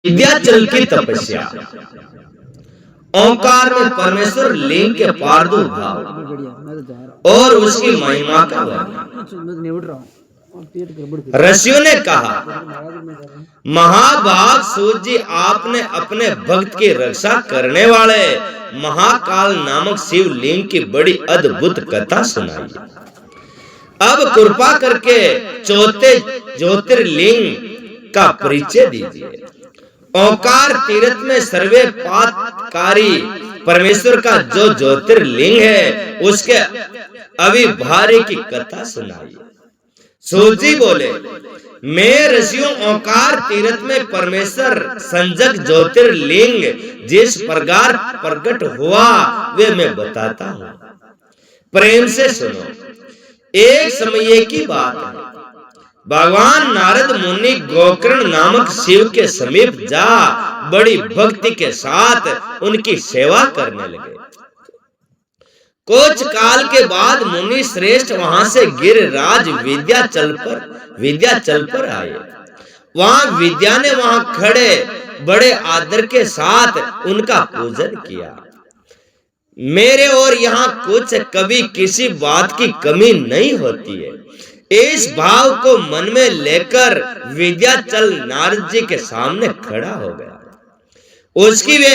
विंध्याचल की तपस्या। ओंकार में परमेश्वर लिंग के प्रादुर्भाव और उसकी महिमा का वर्णन। ऋषियों ने कहा, महाभाग सूत जी, आपने अपने भक्त की रक्षा करने वाले महाकाल नामक शिवलिंग की बड़ी अद्भुत कथा सुनाई। अब कृपा करके चौथे ज्योतिर्लिंग का परिचय दीजिए। ओंकार तीर्थ में सर्वे पातकारी परमेश्वर का जो ज्योतिर्लिंग है उसके अविभाज्य की कथा सुनाइए। सूत जी बोले, मैं ऋषियों ओंकार तीर्थ में परमेश्वर संजक ज्योतिर्लिंग जिस प्रकार प्रकट हुआ वे मैं बताता हूँ, प्रेम से सुनो। एक समय की बात है, भगवान नारद मुनि गोकर्ण नामक शिव के समीप जा बड़ी भक्ति के साथ उनकी सेवा करने लगे। कुछ काल के बाद मुनि श्रेष्ठ वहां से गिरिराज विंध्याचल पर आए। वहां विद्या ने वहां खड़े बड़े आदर के साथ उनका पूजन किया। मेरे और यहाँ कुछ कभी किसी बात की कमी नहीं होती है, इस भाव को मन में लेकर विंध्याचल नारद जी के सामने खड़ा हो गया। उसकी वे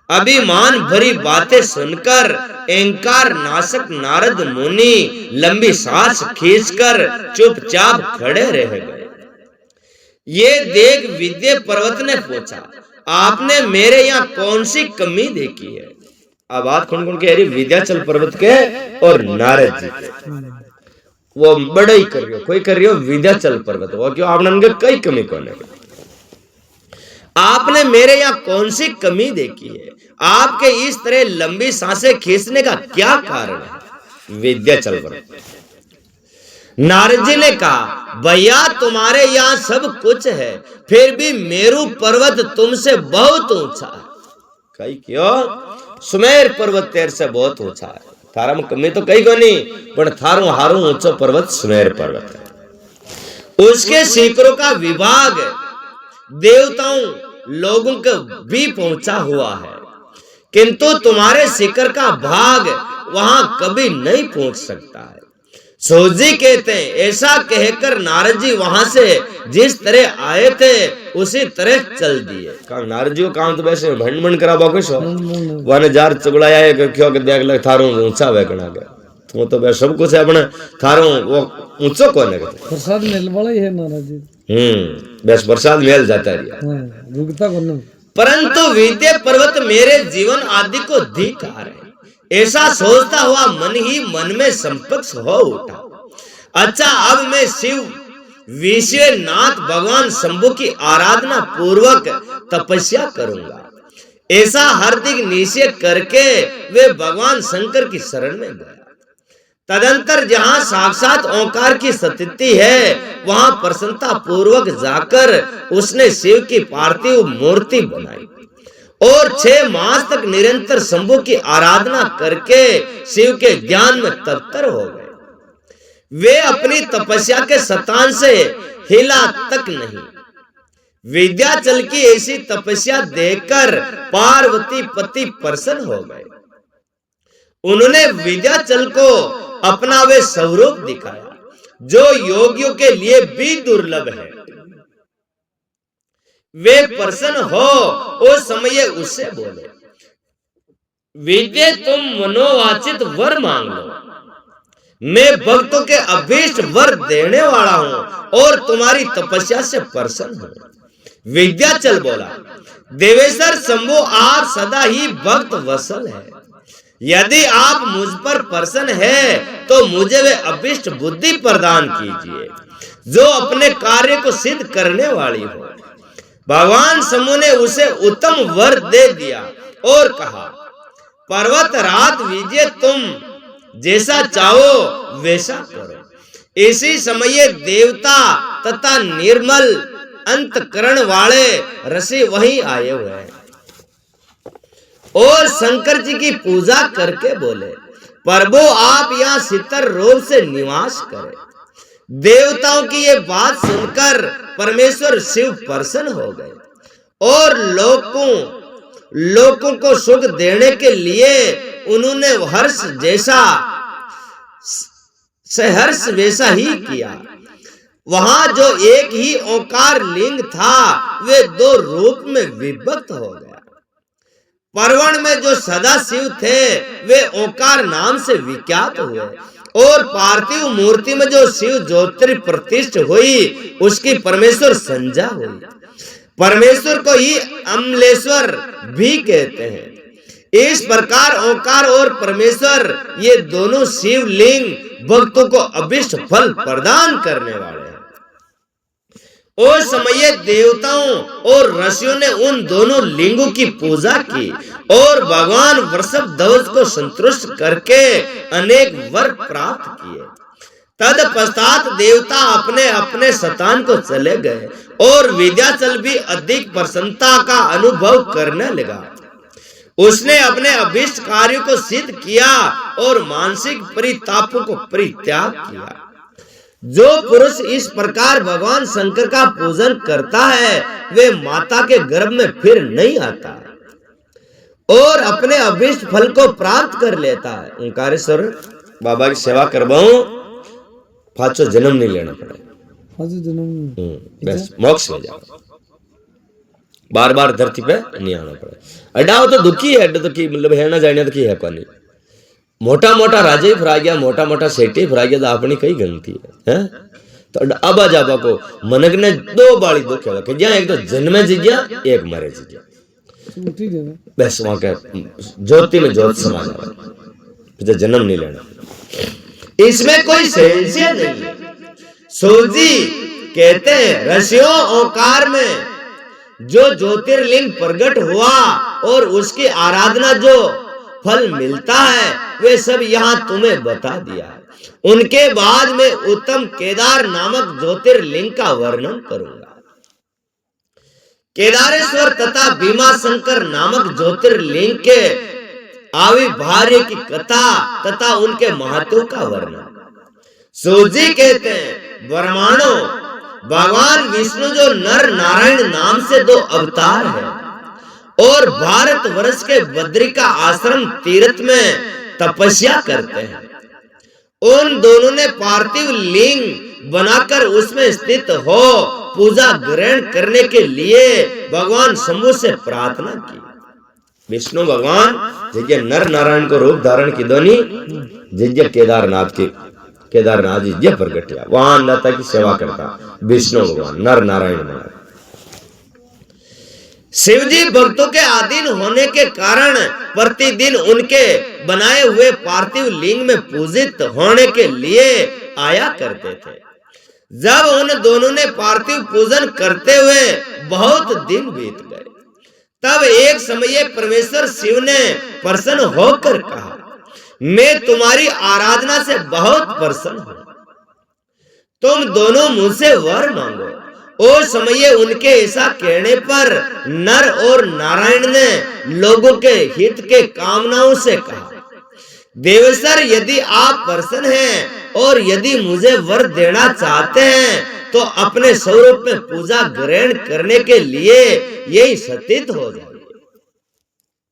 अभिमान भरी बातें सुनकर अहंकार नाशक नारद मुनि लंबी सांस खींचकर चुपचाप खड़े रह गए। ये देख विंध्य पर्वत ने पूछा, आपने मेरे यहाँ कौन सी कमी देखी है? अब बात कौन कह रही? विंध्याचल पर्वत के और नारद जी के। वो बड़ा ही कर रही हो, कोई कर रही हो विंध्याचल पर्वत, वो क्यों आपने कई कमी कौन है? आपने मेरे यहाँ कौन सी कमी देखी है? आपके इस तरह लंबी सांसें खींचने का क्या कारण है? विंध्याचल पर्वत। नारद जी ने कहा, भैया तुम्हारे यहाँ सब कुछ है, फिर भी मेरू पर्वत तुमसे बहुत ऊंचा है। कई क्यों? सुमेर पर्वत तेरे से बहुत ऊंचा है। थारा में कमी तो कई को नहीं, पर थारू हारू ऊंचो पर्वत सुमेर पर्वत है। उसके शिखरों का विभाग देवताओं लोगों को भी पहुंचा हुआ है, किंतु तुम्हारे शिखर का भाग वहां कभी नहीं पहुंच सकता है। सूत जी कहते हैं, ऐसा कहकर नारद जी वहां से जिस तरह आए थे उसी तरह चल दिए। नारद जी को काम तो वैसे भंड भंड करा बाकुश हो, वन जार चुगलाया क्यों देख लग थारू ऊंचा वे कना गया। वो तो वह सब कुछ है अपने थारू वो ऊंचो कौन है? प्रसाद मिल वाला ही है नारद जी। बस प्रसाद मिल जाता है। परंतु विंध्य पर्वत मेरे जीवन आदि को धिक्कार है, ऐसा सोचता हुआ मन ही मन में संपक्ष हो उठा। अच्छा, अब मैं शिव विश्वनाथ भगवान शंभु की आराधना पूर्वक तपस्या करूंगा। ऐसा हार्दिक निश्चय करके वे भगवान शंकर की शरण में गया। तदंतर जहां साक्षात ओंकार की स्थिति है वहां प्रसन्नता पूर्वक जाकर उसने शिव की पार्थिव मूर्ति बनाई और 6 मास तक निरंतर शंभु की आराधना करके शिव के ज्ञान में तत्पर हो गए। वे अपनी तपस्या के शतान से हिला तक नहीं। विंध्याचल की ऐसी तपस्या देखकर पार्वती पति प्रसन्न हो गए। उन्होंने विंध्याचल को अपना वे स्वरूप दिखाया जो योगियों के लिए भी दुर्लभ है। वे प्रसन्न हो उस समय उससे बोले, विंध्य तुम मनोवांछित वर मांग लो, मैं भक्तों के अभीष्ट वर देने वाला हूं और तुम्हारी तपस्या से प्रसन्न हूं। विंध्याचल बोला, देवेश्वर शंभु आप सदा ही भक्त वत्सल है, यदि आप मुझ पर प्रसन्न है तो मुझे वे अभीष्ट बुद्धि प्रदान कीजिए जो अपने कार्य को सिद्ध करने वाली हो। भगवान शंभु ने उसे उत्तम वर दे दिया और कहा, पर्वत रात विजय तुम जैसा चाहो वैसा करो। इसी समय देवता तथा निर्मल अंतकरण वाले ऋषि वहीं आए हुए हैं और शंकर जी की पूजा करके बोले, प्रभु आप यहाँ शीतल रूप से निवास करें। देवताओं की ये बात सुनकर परमेश्वर शिव प्रसन्न हो गए और लोगों को सुख देने के लिए उन्होंने सहर्ष वैसा ही किया। वहां जो एक ही ओंकार लिंग था वे दो रूप में विभक्त हो गया। परवण में जो सदा शिव थे वे ओंकार नाम से विख्यात हुए और पार्थिव मूर्ति में जो शिव ज्योति प्रतिष्ठ हुई उसकी परमेश्वर संज्ञा हुई। परमेश्वर को ही अमलेश्वर भी कहते हैं। इस प्रकार ओंकार और परमेश्वर ये दोनों शिवलिंग भक्तों को अभिष्ट फल प्रदान करने वाले हैं। उस समय देवताओं और ऋषियों ने उन दोनों लिंगों की पूजा की और भगवान वृषभ ध्वज को संतुष्ट करके अनेक वर प्राप्त किए। तत्पश्चात देवता अपने अपने स्थान को चले गए और विंध्याचल भी अधिक प्रसन्नता का अनुभव करने लगा। उसने अपने अभीष्ट कार्यों को सिद्ध किया और मानसिक परितापों को परित्याग किया। जो पुरुष इस प्रकार भगवान शंकर का पूजन करता है वे माता के गर्भ में फिर नहीं आता और अपने अभीष्ट फल को प्राप्त कर लेता है। ओंकारेश्वर बाबा की सेवा करवाऊं, पांचों जन्म नहीं लेना पड़ेगा, बस मोक्ष में जाओ, बार बार धरती पे नहीं आना पड़ेगा। अड्डाओ तो दुखी है, अड्डा तो की मतलब है ना जाने तो की है कोनी। मोटा मोटा राजा ही फरा गया, मोटा मोटा सेठी फरा गया तो अपनी कई गलती है, तो अब जाबा को मनक ने दो बाड़ी दुख है कि एक तो जन्मे जिज्ञा एक मरे जिज्ञा, बस वहां के ज्योति में ज्योत समा जाए, जन्म नहीं लेना। इसमें कोई संशय नहीं है। सूजी कहते हैं ऋषियों ओंकार में जो ज्योतिर्लिंग प्रकट हुआ और उसकी आराधना जो फल मिलता है वे सब यहाँ तुम्हें बता दिया है। उनके बाद में उत्तम केदार नामक ज्योतिर्लिंग का वर्णन करूंगा। केदारेश्वर तथा भीमाशंकर नामक ज्योतिर्लिंग के आविर्भाव की कथा तथा उनके महत्व का वर्णन। सूजी कहते हैं ब्रह्मांडों भगवान विष्णु जो नर नारायण नाम से दो अवतार है और भारत वर्ष के बद्रिका आश्रम तीर्थ में तपस्या करते हैं। उन दोनों ने पार्थिव लिंग बनाकर उसमें स्थित हो पूजा ग्रहण करने के लिए भगवान शंभु से प्रार्थना की। विष्णु भगवान जिज्ञ नर नारायण को रूप धारण की दोनी जिज्ञ केदारनाथ जी ये प्रकट हुआ, वहां अन्नता की सेवा करता विष्णु भगवान नर नारायण बना। शिव जी भक्तों के अधीन होने के कारण प्रतिदिन उनके बनाए हुए पार्थिव लिंग में पूजित होने के लिए आया करते थे। जब उन दोनों ने पार्थिव पूजन करते हुए बहुत दिन बीत गए तब एक समय परमेश्वर शिव ने प्रसन्न होकर कहा, मैं तुम्हारी आराधना से बहुत प्रसन्न हूं, तुम दोनों मुझसे वर मांगो। उस समय उनके ऐसा कहने पर नर और नारायण ने लोगों के हित के कामनाओं से कहा, देवेश्वर यदि आप प्रसन्न हैं और यदि मुझे वर देना चाहते हैं तो अपने स्वरूप में पूजा ग्रहण करने के लिए यही सतीत हो जाए।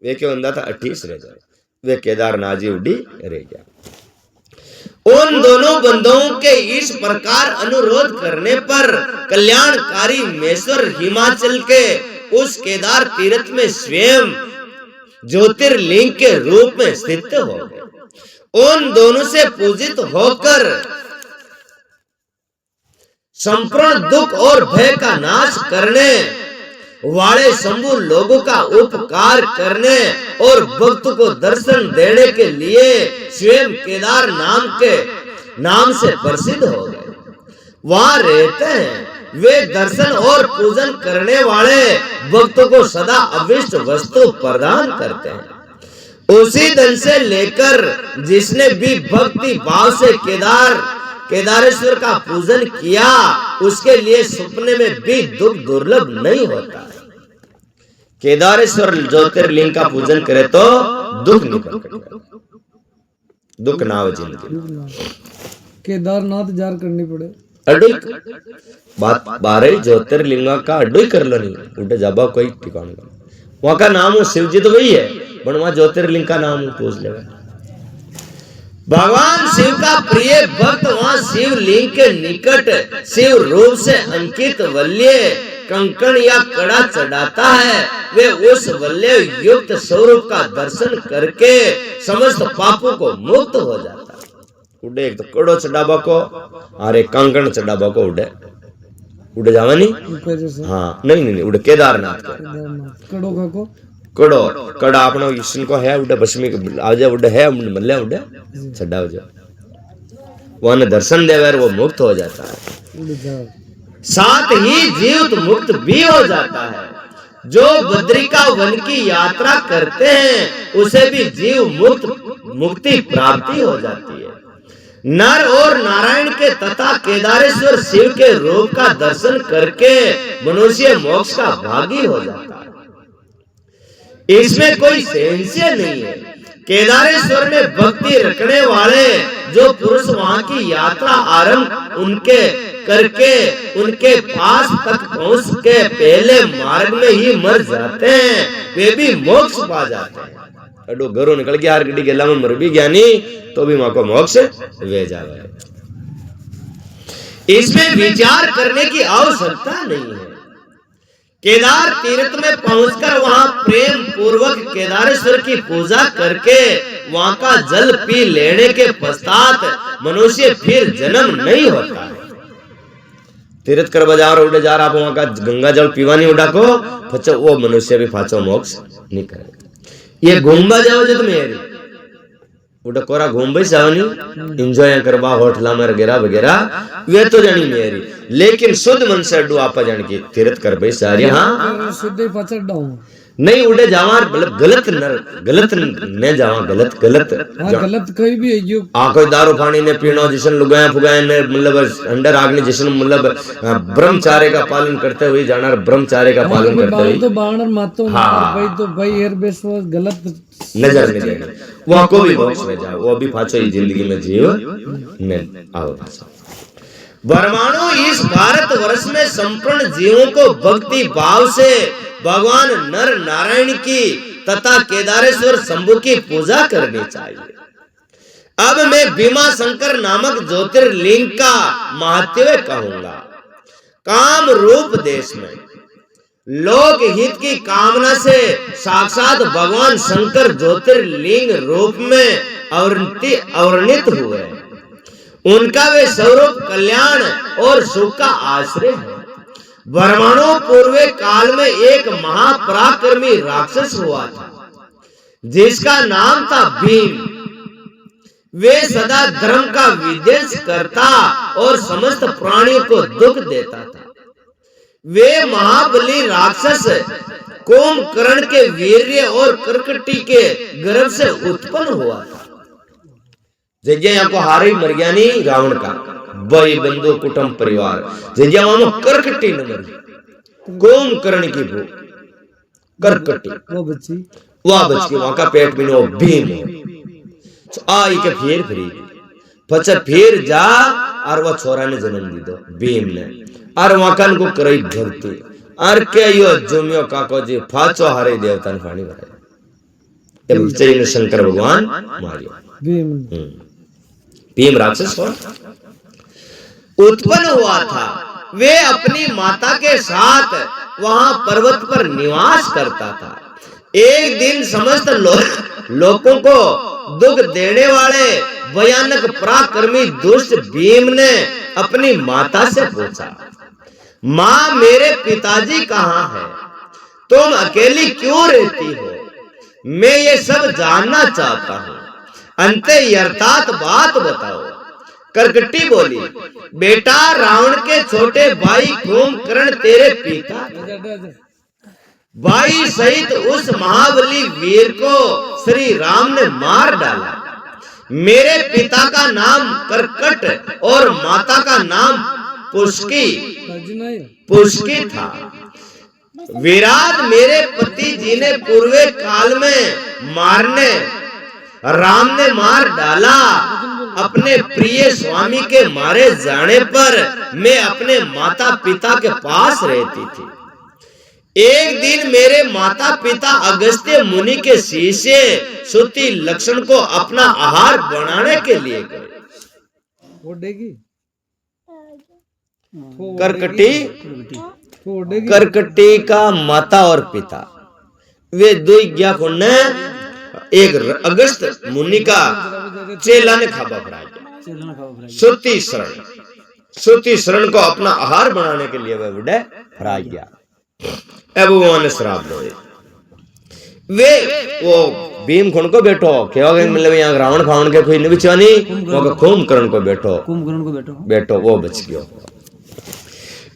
वे क्यों अंधा था 28 रह जाए, वे केदारनाथ जी उड़ी रह गया। उन दोनों बंधुओं के इस प्रकार अनुरोध करने पर कल्याणकारी मेश्वर हिमाचल के उस केदार तीर्थ में स्वयं ज्योतिर्लिंग के रूप में स्थित हो गए। उन दोनों से पूजित होकर संपूर्ण दुख और भय का नाश करने वाले शंभु लोगों का उपकार करने और भक्त को दर्शन देने के लिए स्वयं केदार नाम से प्रसिद्ध हो गए। वहां रहते हैं। वे दर्शन और पूजन करने वाले भक्तों को सदा अभिष्ट वस्तु प्रदान करते हैं। उसी दिन से लेकर जिसने भी भक्ति भाव से केदारेश्वर का पूजन किया उसके लिए सपने में भी दुख दुर्लभ नहीं होता। केदारेश्वर ज्योतिर्लिंग का पूजन करे तो दुख नहीं प्रकट, दुख ना हो जिंदगी। केदारनाथ जार करनी पड़े। अडोई बात 12 ज्योतिर्लिंगा का अडोई कर लो नहीं उठे जाबा कोई ठिकाना का वहां का नाम हो शिव जी तो वही है पर वहां ज्योतिर्लिंग का नाम पूछ लेगा। भगवान शिव का प्रिय भक्त वहां शिव लिंग के निकट शिव रूप से अंकित वल्य कंकण या कड़ा चढ़ाता है। वे उस वल्य युक्त स्वरूप का दर्शन करके समस्त पापों को मुक्त हो जाता है। उड़े एक तो कड़ो चढ़ाबा को और एक कंकण चढ़ाबा को उड़े उड़े जावा नहीं हाँ नहीं उड़े केदारनाथ कड़ो का को कड़ो कड़ा अपना ईश्वर को है उड़े भस्मी आ जाए उड़े है मल्ले उड़े चढ़ा हो जाए वो दर्शन देवर वो मुक्त हो जाता है। साथ ही जीव मुक्त भी हो जाता है। जो बद्रिका वन की यात्रा करते हैं उसे भी जीव मुक्ति प्राप्ति हो जाती है। नर और नारायण के तथा केदारेश्वर शिव के रूप का दर्शन करके मनुष्य मोक्ष का भागी हो जाता है। इसमें कोई संशय नहीं है। केदारेश्वर में भक्ति रखने वाले जो पुरुष वहां की यात्रा आरंभ उनके करके उनके पास तक पहुंच के पहले मार्ग में ही मर जाते हैं वे भी मोक्ष पा जाते हैं। अडो घरों निकल गया हर गड्डी गेला में मर भी ज्ञानी तो भी वहां को मोक्ष वे जावे। इसमें विचार करने की आवश्यकता नहीं है। केदार तीर्थ में पहुंचकर वहां प्रेम पूर्वक केदारेश्वर की पूजा करके वहां का जल पी लेने के पश्चात मनुष्य फिर जन्म नहीं होता है। तीर्थ कर बाजार उड़े जा रहा वहां का गंगा जल पीवा नहीं उड़ा को फचो वो मनुष्य भी फाचो मोक्ष नहीं करेगा। ये घूमबा जाओ जो मेरी उड़ा कोरा घूम भाई जाओ एंजॉय करवा होटला में वगैरह वे तो जानी मेरी लेकिन शुद्ध मन से अड्डू आपा जान की तीर्थ कर भाई सारी हाँ शुद्ध ही पचड़ डाऊं नहीं उड़े जावा गलत न जावा गलत गलत कोई भी है यो कोई दारू पानी ने पीनो जिसन लुगाया फुगाया ने मतलब अंडर आगने जिसन मतलब ब्रह्मचार्य का पालन करते हुए जाना ब्रह्मचार्य का पालन करते हुए तो बाणर मातो भाई तो भाई एयर बेस गलत नजर नहीं देना वो को भी मोक्ष में जाओ वो भी फाचो ही जिंदगी में जीव ने आओ परमाणु इस भारत वर्ष में संपूर्ण जीवों को भक्ति भाव से भगवान नर नारायण की तथा केदारेश्वर शंभु की पूजा करनी चाहिए। अब मैं भीमा शंकर नामक ज्योतिर्लिंग का महत्व कहूंगा। काम रूप देश में लोक हित की कामना से साक्षात भगवान शंकर ज्योतिर्लिंग रूप में अवर्णित हुए। उनका वे स्वरूप कल्याण और सुख का आश्रय है। ब्रह्मांडों पूर्वे काल में एक महापराक्रमी राक्षस हुआ था जिसका नाम था भीम। वे सदा धर्म का विद्वेष करता और समस्त प्राणियों को दुख देता था। वे महाबली राक्षस कुंभकर्ण के वीर्य और कर्कटी के गर्भ से उत्पन्न हुआ था। जगह यहाँ को हारे मर गया नहीं रावण का भाई बंधु कुटुंब परिवार जगह वहां कर्कटी न मरी कुंभकर्ण की भू कर्कटी वो बच्ची वहां का पेट में वो भीम आई के फिर पचा फिर जा और वो छोरा ने जन्म दी दो भीम ने और वहां को करई भक्ति और के यो जुमियो काको जी फाचो हारे देवता ने पानी भराया शंकर भगवान मारियो भीम राक्षस उत्पन्न हुआ था। वे अपनी माता के साथ वहां पर्वत पर निवास करता था। एक दिन समस्त लोगों को दुख देने वाले भयानक पराक्रमी दुष्ट भीम ने अपनी माता से पूछा, माँ मेरे पिताजी कहाँ हैं? तुम अकेली क्यों रहती हो? मैं ये सब जानना चाहता हूँ। अंते यथार्थ बात बताओ। कर्कटी बोली, बेटा रावण के छोटे भाई कुंभकर्ण तेरे पिता भाई सहित उस महाबली वीर को श्री राम ने मार डाला। मेरे पिता का नाम कर्कट और माता का नाम पुष्की था। विराट मेरे पति जी ने पूर्वे काल में राम ने मार डाला अपने प्रिय स्वामी के मारे जाने पर मैं अपने माता पिता के पास रहती थी। एक दिन मेरे माता पिता अगस्त्य मुनि के शिष्य सुति लक्षण को अपना आहार बनाने के लिए गए। करकटी का माता और पिता वे दो गया ने एक अगस्त मुनि का चेला ने खाबा फराया। श्रुति शरण को अपना आहार बनाने के लिए वह बुढ़े फराया गया। अब वो ने श्राप दे वे वो भीम खुण को बैठो क्या मतलब यहाँ रावण खावण के कोई बिचवानी वो कुंभकर्ण को बैठो वो बच गया।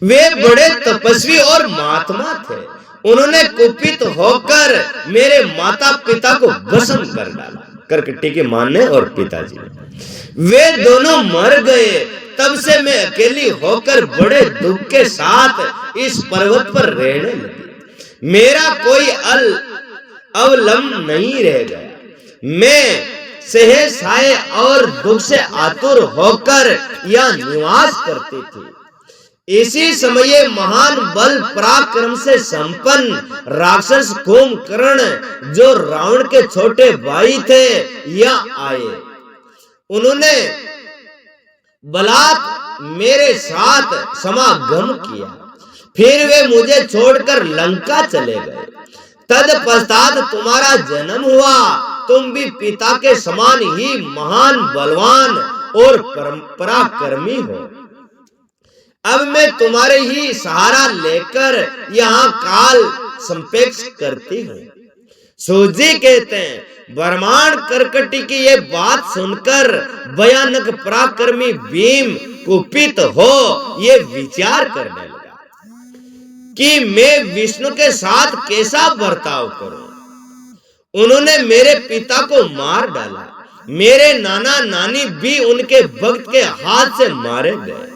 वे बड़े तपस्वी और महात्मा थे। उन्होंने कुपित होकर मेरे माता पिता को भस्म कर डाला। करकटी के मां ने और पिताजी ने वे दोनों मर गए। तब से मैं अकेली होकर बड़े दुख के साथ इस पर्वत पर रहने लगी। मेरा कोई अवलंब नहीं रह गया। मैं सहसाए और दुख से आतुर होकर यह निवास करती थी। इसी समय महान बल पराक्रम से संपन्न राक्षस कुंभकर्ण जो रावण के छोटे भाई थे यह आए। उन्होंने बलात् मेरे साथ समागम किया। फिर वे मुझे छोड़कर लंका चले गए। तत्पश्चात तुम्हारा जन्म हुआ। तुम भी पिता के समान ही महान बलवान और पराक्रमी हो। अब मैं तुम्हारे ही सहारा लेकर यहाँ काल संपेक्ष करती हूँ। सूजी कहते हैं ब्रह्मांड करकटी की ये बात सुनकर भयानक पराक्रमी भीम कुपित हो ये विचार करने लगा कि मैं विष्णु के साथ कैसा बर्ताव करूं। उन्होंने मेरे पिता को मार डाला। मेरे नाना नानी भी उनके भक्त के हाथ से मारे गए।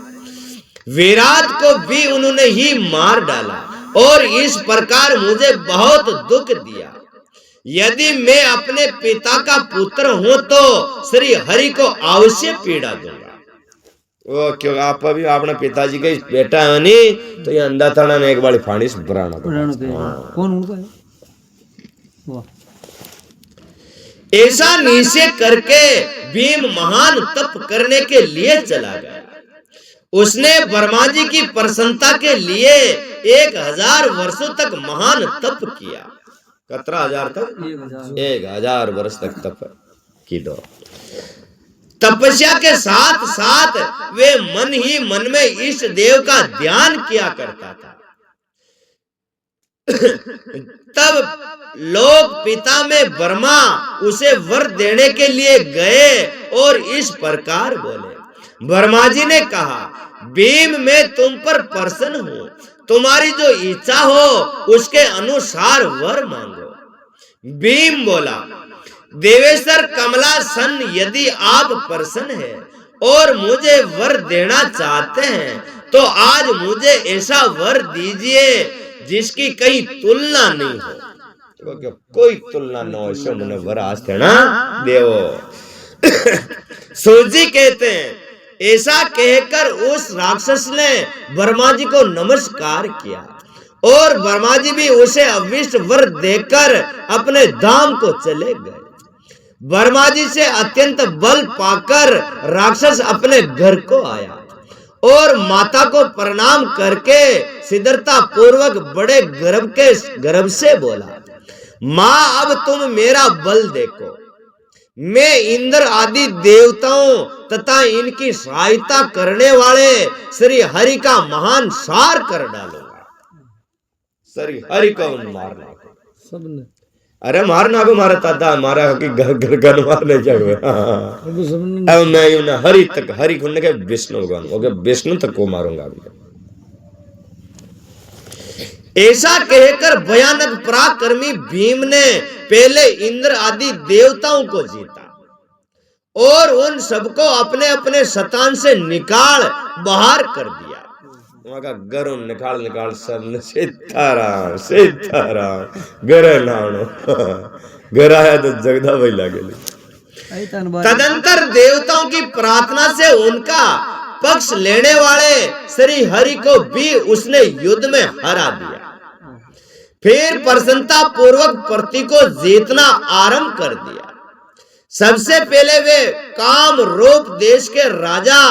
विराट को भी उन्होंने ही मार डाला और इस प्रकार मुझे बहुत दुख दिया। यदि मैं अपने पिता का पुत्र हूं तो श्री हरि को अवश्य पीड़ा दूंगा। वो क्यों आप अभी अपने पिताजी का बेटा है नहीं तो ये अंधा थाना ने एक बार फाड़ी से पुराना कौन उनका है? ऐसा निश्चय करके भीम महान तप करने के लिए चला गया। उसने ब्रह्मा जी की प्रसन्नता के लिए 1000 वर्षों तक महान तप किया। 17,000 तक 1000 वर्ष तक तप की दो। तपस्या के साथ साथ वे मन ही मन में इष्ट देव का ध्यान किया करता था। तब लोग पिता में ब्रह्मा उसे वर देने के लिए गए और इस प्रकार बोले। ब्रह्मा जी ने कहा भीम मैं तुम पर प्रसन्न हूँ। तुम्हारी जो इच्छा हो उसके अनुसार वर मांगो। भीम बोला देवेश्वर कमलासन यदि आप प्रसन्न हैं और मुझे वर देना चाहते हैं तो आज मुझे ऐसा वर दीजिए जिसकी कहीं तुलना नहीं हो। कोई तुलना न हो ऐसे उन्होंने वर आज देना देवो। सूजी कहते हैं ऐसा कहकर उस राक्षस ने ब्रह्मा जी को नमस्कार किया और ब्रह्मा जी भी उसे अविष्ट वर देकर अपने धाम को चले गए। ब्रह्मा जी से अत्यंत बल पाकर राक्षस अपने घर को आया और माता को प्रणाम करके सिद्धता पूर्वक बड़े गर्व से बोला माँ अब तुम मेरा बल देखो। मैं इंद्र आदि देवताओं तथा इनकी सहायता करने वाले श्री हरि का महान सार कर डालूंगा। श्री हरि को मारना सबने अरे मारना को मारा ताता मारा कि घर मारने जाओ। अब मैं यूं ना हरि तक हरि खुलने के विष्णु भगवान ओके विष्णु तक को मारूंगा। ऐसा कहकर भयानक पराक्रमी भीम ने पहले इंद्र आदि देवताओं को जीता और उन सबको अपने अपने शतान से निकाल बाहर कर दिया। वहां का गरुण निकाल सब सीताराम सीताराम घर लाणो घर आया तो जगदा भाई लागे। तदंतर देवताओं की प्रार्थना से उनका पक्ष लेने वाले श्री हरि को भी उसने युद्ध में हरा दिया। फिर प्रसन्नता पूर्वक पृथ्वी को जीतना आरंभ कर दिया। सबसे पहले वे काम रूप देश के राजा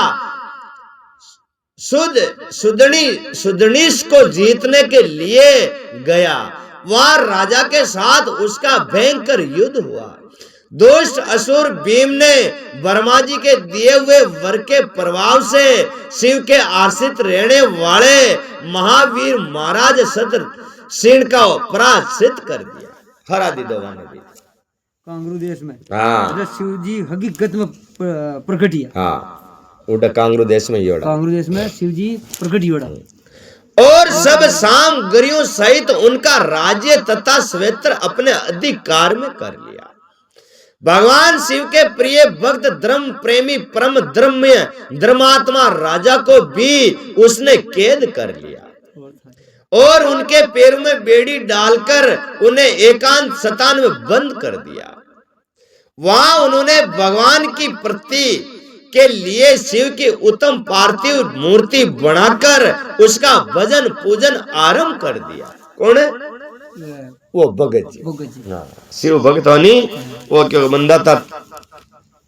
सुदनीश को जीतने के लिए गया। वहां राजा के साथ उसका भयंकर युद्ध हुआ। दुष्ट असुर भीम ने वर्मा जी के दिए हुए वर के प्रभाव से शिव के आश्रित रहने वाले महावीर महाराज शत्रुसिंह का पराजित कर दिया। हरा दी दो भी कांगरू देश में। हाँ शिव जी हकीकत में प्रकट किया। हाँ उड़ा कांगरू देश में योड़ा, कांगरू देश में शिव जी प्रकट योड़ा। और सब सामग्रियों सहित उनका राज्य तथा क्षेत्र अपने अधिकार में कर लिया। भगवान शिव के प्रिय भक्त धर्म प्रेमी परम धर्मात्मा राजा को भी उसने कैद कर लिया और उनके पैरों में बेड़ी डालकर उन्हें एकांत सतान में बंद कर दिया। वहां उन्होंने भगवान की प्रति के लिए शिव की उत्तम पार्थिव मूर्ति बनाकर उसका भजन पूजन आरंभ कर दिया। कौन है वो? भगत जी। हाँ शिव भक्त होनी वो क्यों बंदा था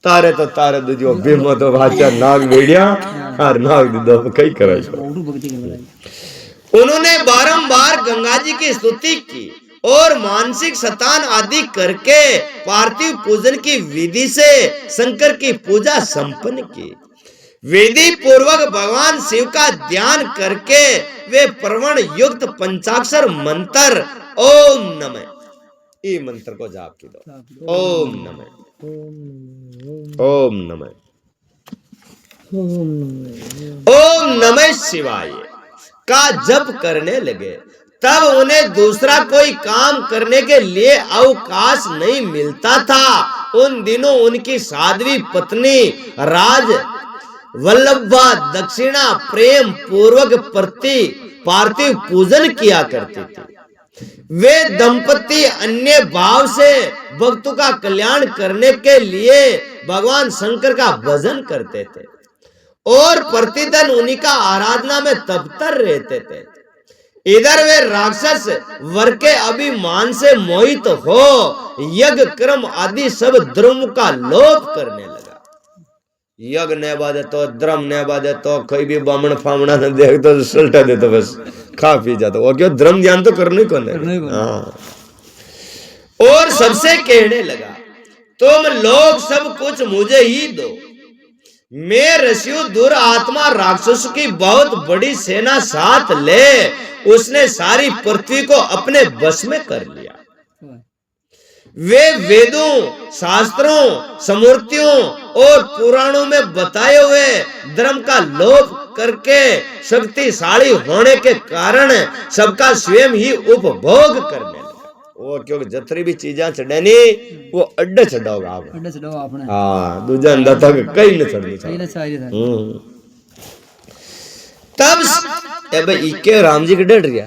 तारे तो तारे दूजो भीमो तो भाचा नाग भेड़िया और नाग दो कई करे। उन्होंने बारंबार गंगा जी की स्तुति की और मानसिक शतान आदि करके पार्थिव पूजन की विधि से शंकर की पूजा संपन्न की। विधि पूर्वक भगवान शिव का ध्यान करके वे प्रवण युक्त पंचाक्षर मंत्र ओम नमः ये मंत्र को जाप की दो। ओम नमः ओम नमः ओम नमः शिवाय का जप करने लगे। तब उन्हें दूसरा कोई काम करने के लिए अवकाश नहीं मिलता था। उन दिनों उनकी साध्वी पत्नी राज वल्लभा दक्षिणा प्रेम पूर्वक पार्थिव पूजन किया करती थी। वे दंपति अन्य भाव से भक्तों का कल्याण करने के लिए भगवान शंकर का भजन करते थे और प्रतिदिन उन्हीं का आराधना में तत्पर रहते थे। इधर वे राक्षस वर के अभिमान से मोहित हो यज्ञ कर्म आदि सब धर्म का लोप करने लगा। यज्ञ ने बाधे तो द्रम ने बाधे तो कोई भी बामण फामणा ने देख तो सल्टा दे तो बस खा पी जाता। वो क्यों धर्म ध्यान तो करने को नहीं। हाँ और सबसे कहने लगा तुम लोग सब कुछ मुझे ही दो। मैं ऋषियों दूर आत्मा राक्षस की बहुत बड़ी सेना साथ ले उसने सारी पृथ्वी को अपने बस में कर लिया। वे वेदों शास्त्रों स्मृतियों और पुराणों में बताए हुए धर्म का लोप करके शक्तिशाली होने के कारण सबका स्वयं ही उपभोग करने लगा। वो क्योंकि जतरी भी चीजा चढ़नी वो अड्डे चढ़ाओगा आपने। हाँ दूजा अंदा तक कई न चढ़नी। तब अब इके राम जी के डर गया।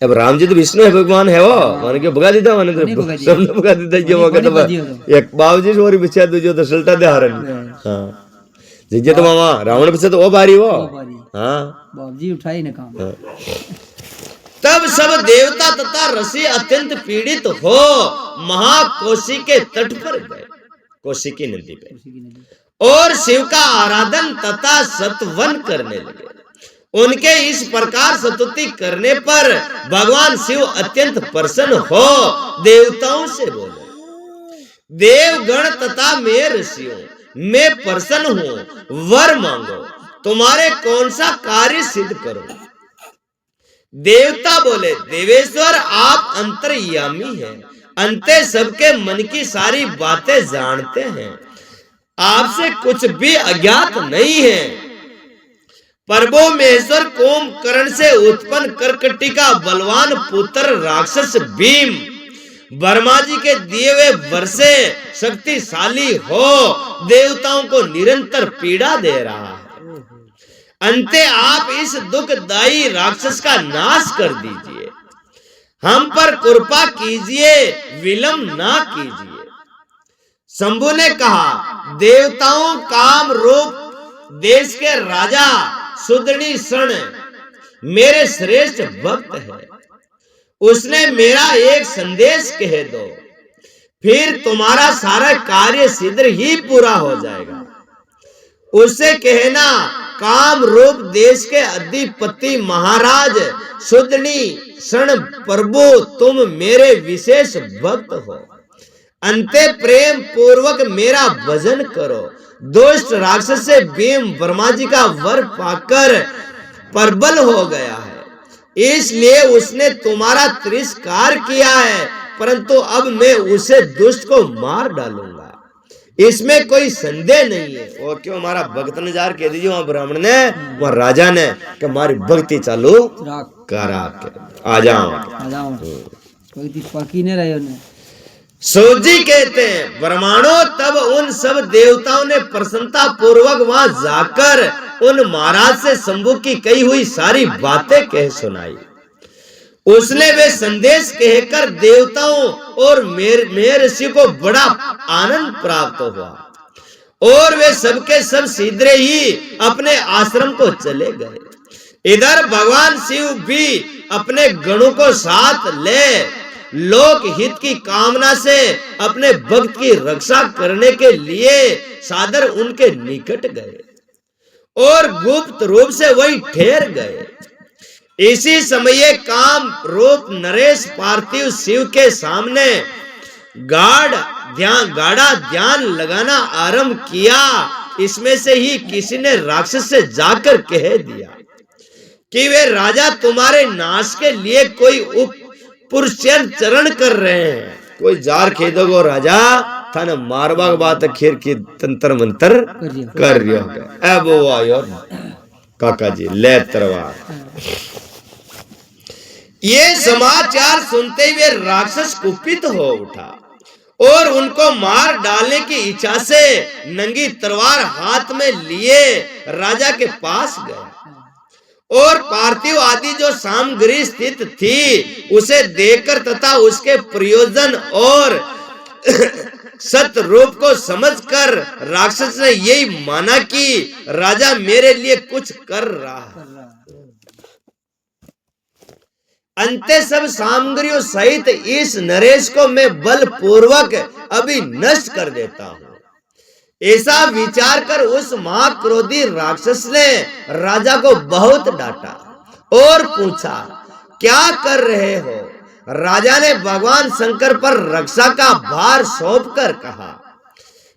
अब राम जी तो विष्णु है भगवान है वो मान के भगा देता माने तो सब भगा देता ये मौका तो एक बाबूजी सोरी बिछा दूजो तो सल्टा दे हारन। हां जिजे तो मामा रावण पीछे तो वो बारी वो। हां बाबूजी उठाई ने काम। तब सब देवता तथा ऋषि अत्यंत पीड़ित हो महाकोशी के तट पर गए, कोशी की नदी पे, और शिव का आराधन तथा सतवन करने लगे। उनके इस प्रकार स्तुति करने पर भगवान शिव अत्यंत प्रसन्न हो देवताओं से बोले, देवगण तथा मैं ऋषियों मैं प्रसन्न हूँ, वर मांगो, तुम्हारे कौन सा कार्य सिद्ध करो। देवता बोले, देवेश्वर आप अंतर्यामी हैं, अंते सबके मन की सारी बातें जानते हैं, आपसे कुछ भी अज्ञात नहीं है। प्रभु महेश्वर कुंभकर्ण से उत्पन्न करकटी का बलवान पुत्र राक्षस भीम वर्मा जी के दिए हुए वर से शक्तिशाली हो देवताओं को निरंतर पीड़ा दे रहा है। अंते आप इस दुखदायी राक्षस का नाश कर दीजिए, हम पर कृपा कीजिए, विलंब ना कीजिए। शंभु ने कहा, देवताओं काम रूप देश के राजा सुदनी सण मेरे श्रेष्ठ भक्त है, उसने मेरा एक संदेश कह दो, फिर तुम्हारा सारा कार्य शीघ्र ही पूरा हो जाएगा। उससे कहना, काम रूप देश के अधिपति महाराज सुदनी सण प्रभु, तुम मेरे विशेष भक्त हो, अंते प्रेम पूर्वक मेरा भजन करो। दुष्ट राक्षस से भीम ब्रह्मा जी का वर पाकर प्रबल हो गया है, इसलिए उसने तुम्हारा तिरस्कार किया है, परंतु अब मैं उसे दुष्ट को मार डालूंगा, इसमें कोई संदेह नहीं है। और क्यों हमारा भक्त नजार कह दीजिए वहां ब्राह्मण ने, वहां राजा ने, कि हमारी भक्ति चालू करा के आ जाओ। कोई पकी नहीं रहे उन्हें। सोजी कहते हैं, ब्राह्मणों तब उन सब देवताओं ने प्रसन्नता पूर्वक वहां जाकर उन महाराज से शंभु की कही हुई सारी बातें कह सुनाई। उसने वे संदेश कहकर देवताओं और महर्षि को बड़ा आनंद प्राप्त हुआ और वे सबके सब शीघ्र ही अपने आश्रम को चले गए। इधर भगवान शिव भी अपने गणों को साथ ले लोक हित की कामना से अपने भक्त की रक्षा करने के लिए सादर उनके निकट गए और गुप्त रूप से वही ठहर गए। इसी समय काम रूप नरेश पार्थिव शिव के सामने गाढ़ा ध्यान लगाना आरंभ किया। इसमें से ही किसी ने राक्षस से जाकर कह दिया कि वे राजा तुम्हारे नाश के लिए कोई पुरुषचरण चरण कर रहे हैं। कोई जार खेदोगो राजा थाने मारवा बात खीर की तंत्र मंत्र कर रही हो। अब वो आयो काका जी ले तरवार। ये समाचार सुनते हुए राक्षस कुपित हो उठा और उनको मार डालने की इच्छा से नंगी तलवार हाथ में लिए राजा के पास गए और पार्थिव आदि जो सामग्री स्थित थी उसे देखकर तथा उसके प्रयोजन और सत रूप को समझकर राक्षस ने यही माना कि राजा मेरे लिए कुछ कर रहा है। अंते सब सामग्रियों सहित इस नरेश को मैं बलपूर्वक अभी नष्ट कर देता हूं। ऐसा विचार कर उस महाक्रोधी राक्षस ने राजा को बहुत डांटा और पूछा, क्या कर रहे हो? राजा ने भगवान शंकर पर रक्षा का भार सौंपकर कहा,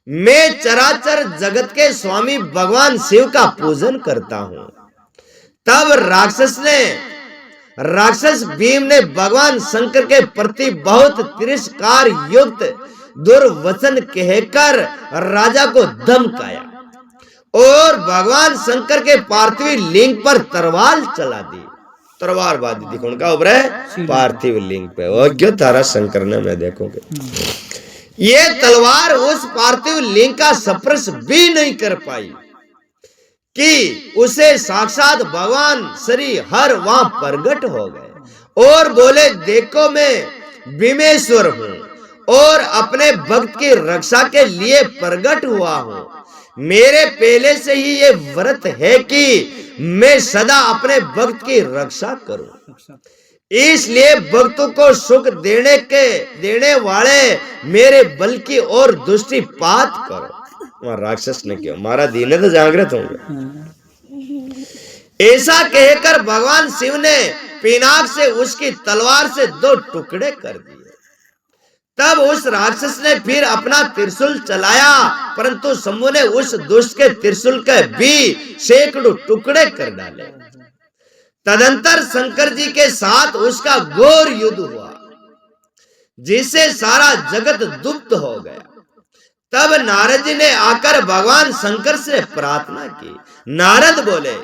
मैं चराचर जगत के स्वामी भगवान शिव का पूजन करता हूं। तब राक्षस भीम ने भगवान शंकर के प्रति बहुत तिरस्कार युक्त दुर्वचन कहकर राजा को धमकाया और भगवान शंकर के पार्थिव लिंग पर तलवार चला दी। तलवार बादी थी कौन का उभरे पार्थिव लिंग पे। और क्यों तारा शंकर ने, मैं देखोगे ये तलवार उस पार्थिव लिंग का स्पर्श भी नहीं कर पाई कि उसे साक्षात भगवान श्री हर वहां प्रकट हो गए और बोले, देखो मैं भीमेश्वर हूं और अपने भक्त की रक्षा के लिए प्रकट हुआ हूं। मेरे पहले से ही ये व्रत है कि मैं सदा अपने भक्त की रक्षा करूं, इसलिए भक्तों को सुख देने वाले मेरे बल की ओर दृष्टिपात करो। वहां राक्षस ने क्यों मारा? दीने तो जागृत होंगे। ऐसा कहकर भगवान शिव ने पिनाक से उसकी तलवार से 2 टुकड़े कर दिए। तब उस राक्षस ने फिर अपना त्रिशूल चलाया, परंतु शंभु ने उस दुष्ट के त्रिशूल के भी सैकड़ों टुकड़े कर डाले। तदंतर शंकर जी के साथ उसका घोर युद्ध हुआ, जिससे सारा जगत दुप्त हो गया। तब नारद जी ने आकर भगवान शंकर से प्रार्थना की। नारद बोले,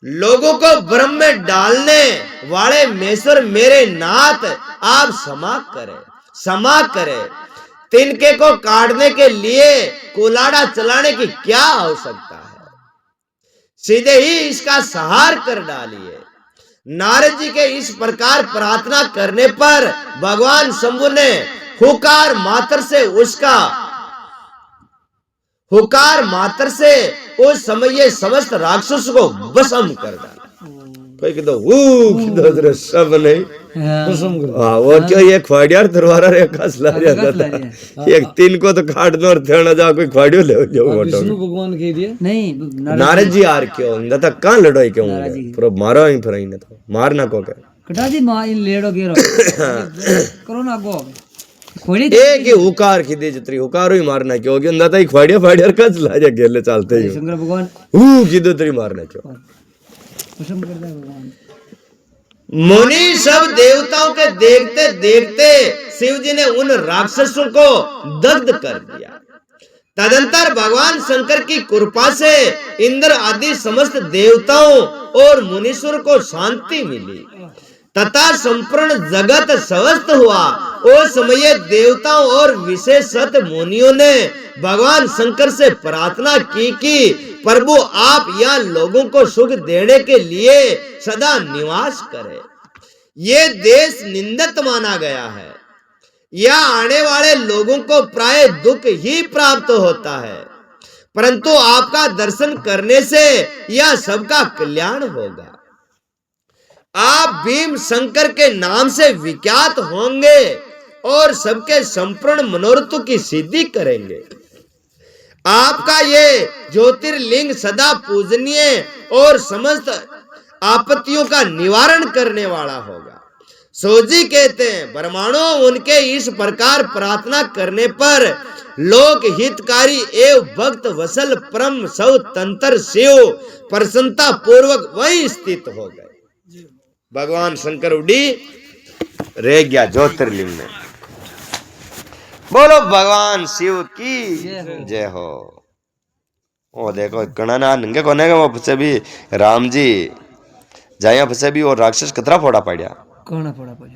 लोगों को ब्रह्म में डालने वाले महेश्वर मेरे नाथ, आप क्षमा करें। तिनके को काटने के लिए कुलाड़ा चलाने की क्या आवश्यकता है? सीधे ही इसका संहार कर डालिए। नारद जी के इस प्रकार प्रार्थना करने पर भगवान शंभु ने हुकार मात्र से उसका हुकार मात्र से उस समय ये समस्त राक्षस को भस्म कर डाला। कोई किधर सब नहीं कसम कर हाँ वो क्यों ये ख्वाडियार दरबारा रे कस ला जाता था एक तीन को तो काट दो और थेना जा कोई ख्वाडियो ले जाओ मोटो विष्णु भगवान कह दिया नहीं नारद जी आर क्यों इंदा था कहां लड़ाई क्यों पूरा मारो ही फिर इने तो मारना को के कटा दी मां इन लेड़ो गेरो करो ना को खोड़ी एक ही हुकार खिदे जत्री हुकार ही मारना क्यों कि अंदा था ख्वाडिया फाडियार कस ला जा गेले चलते ही शंकर भगवान किदो तरी मारना क्यों कसम करता है भगवान। मुनि सब देवताओं के देखते देखते शिव जी ने उन राक्षसों को दग्ध कर दिया। तदंतर भगवान शंकर की कृपा से इंद्र आदि समस्त देवताओं और मुनीश्वर को शांति मिली तथा संपूर्ण जगत स्वस्थ हुआ। उस समय देवताओं और विशेषत मुनियों ने भगवान शंकर से प्रार्थना की कि प्रभु आप यहाँ लोगों को सुख देने के लिए सदा निवास करें। ये देश निंदित माना गया है, यहाँ आने वाले लोगों को प्राय दुख ही प्राप्त होता है, परंतु आपका दर्शन करने से यह सबका कल्याण होगा। आप भीम शंकर के नाम से विख्यात होंगे और सबके संपूर्ण मनोरथों की सिद्धि करेंगे। आपका ये ज्योतिर्लिंग सदा पूजनीय और समस्त आपत्तियों का निवारण करने वाला होगा। सोजी कहते हैं परमाणु उनके इस प्रकार प्रार्थना करने पर लोक हितकारी एवं भक्त वसल परम सौ तंत्र शिव प्रसन्नता पूर्वक वही स्थित हो गए। भगवान शंकर उड़ी रह गया ज्योतिर्लिंग में। बोलो भगवान शिव की जय हो। ओ देखो गणना नंगे कोने का वो फसे भी राम जी जाया फसे भी और राक्षस कतरा फोड़ा पड़ा कहना पड़ा